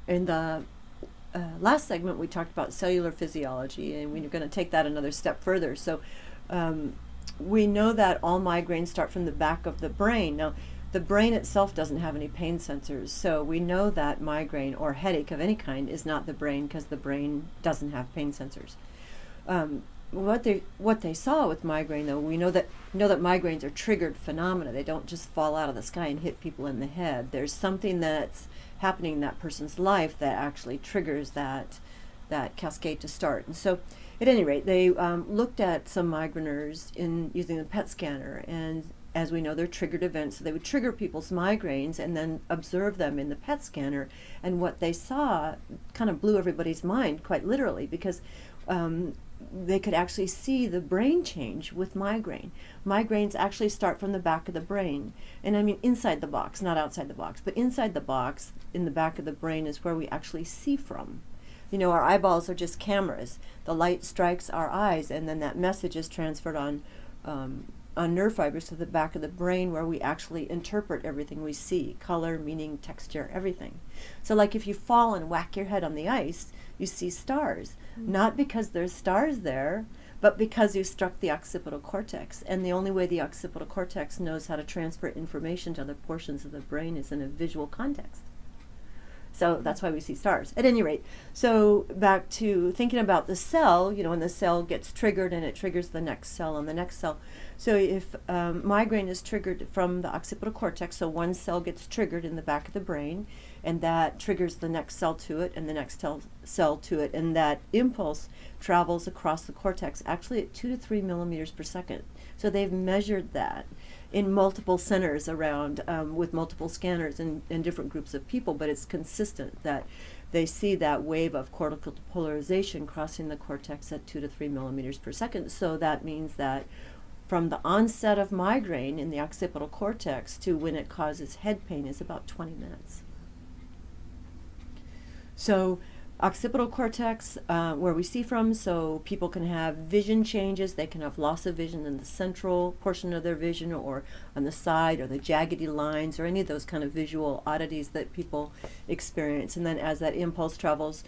In the last segment, we talked about cellular physiology, and we're going to take that another step further. So we know that all migraines start from the back of the brain. Now, the brain itself doesn't have any pain sensors, so we know that migraine or headache of any kind is not the brain, because the brain doesn't have pain sensors. What they saw with migraine, though, we know that migraines are triggered phenomena. They don't just fall out of the sky and hit people in the head. There's something that's happening in that person's life that actually triggers that cascade to start. And so, at any rate, they looked at some migraineurs in using the PET scanner, and as we know, they're triggered events. So they would trigger people's migraines and then observe them in the PET scanner. And what they saw kind of blew everybody's mind, quite literally, because they could actually see the brain change with migraine. Migraines actually start from the back of the brain. And I mean inside the box, not outside the box. But inside the box, in the back of the brain, is where we actually see from. You know, our eyeballs are just cameras. The light strikes our eyes, and then that message is transferred on nerve fibers to the back of the brain, where we actually interpret everything we see: color, meaning, texture, everything. So like if you fall and whack your head on the ice, you see stars, not because there's stars there, but because you struck the occipital cortex. And the only way the occipital cortex knows how to transfer information to other portions of the brain is in a visual context. So that's why we see stars. At any rate, so back to thinking about the cell, you know, when the cell gets triggered and it triggers the next cell and the next cell. So if migraine is triggered from the occipital cortex, so one cell gets triggered in the back of the brain, and that triggers the next cell to it and the next cell to it, and that impulse travels across the cortex actually at 2 to 3 millimeters per second. So they've measured that in multiple centers around with multiple scanners and different groups of people, but it's consistent that they see that wave of cortical depolarization crossing the cortex at 2 to 3 millimeters per second. So that means that from the onset of migraine in the occipital cortex to when it causes head pain is about 20 minutes. So occipital cortex, where we see from, so people can have vision changes. They can have loss of vision in the central portion of their vision, or on the side, or the jaggedy lines, or any of those kind of visual oddities that people experience. And then as that impulse travels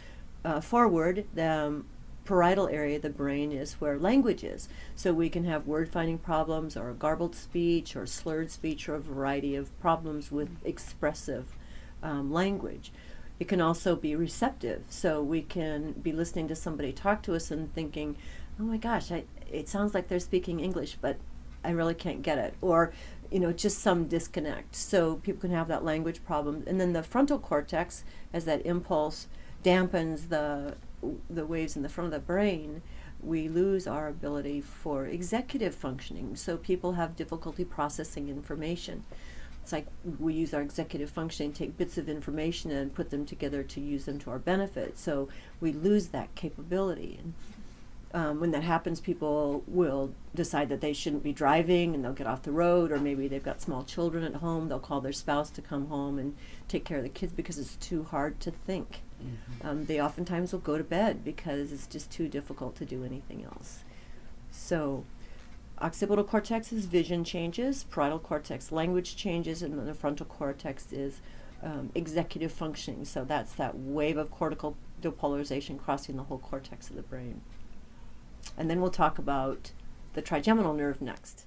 forward, the parietal area of the brain is where language is. So we can have word finding problems, or garbled speech, or slurred speech, or a variety of problems with expressive language. It can also be receptive, so we can be listening to somebody talk to us and thinking, oh my gosh, it sounds like they're speaking English, but I really can't get it, or you know, just some disconnect. So people can have that language problem. And then the frontal cortex, as that impulse dampens the waves in the front of the brain, we lose our ability for executive functioning. So people have difficulty processing information. It's like we use our executive functioning, take bits of information and put them together to use them to our benefit. So we lose that capability. And when that happens, people will decide that they shouldn't be driving, and they'll get off the road, or maybe they've got small children at home. They'll call their spouse to come home and take care of the kids because it's too hard to think. Mm-hmm. They oftentimes will go to bed because it's just too difficult to do anything else. So occipital cortex is vision changes, parietal cortex language changes, and then the frontal cortex is executive functioning. So that's that wave of cortical depolarization crossing the whole cortex of the brain. And then we'll talk about the trigeminal nerve next.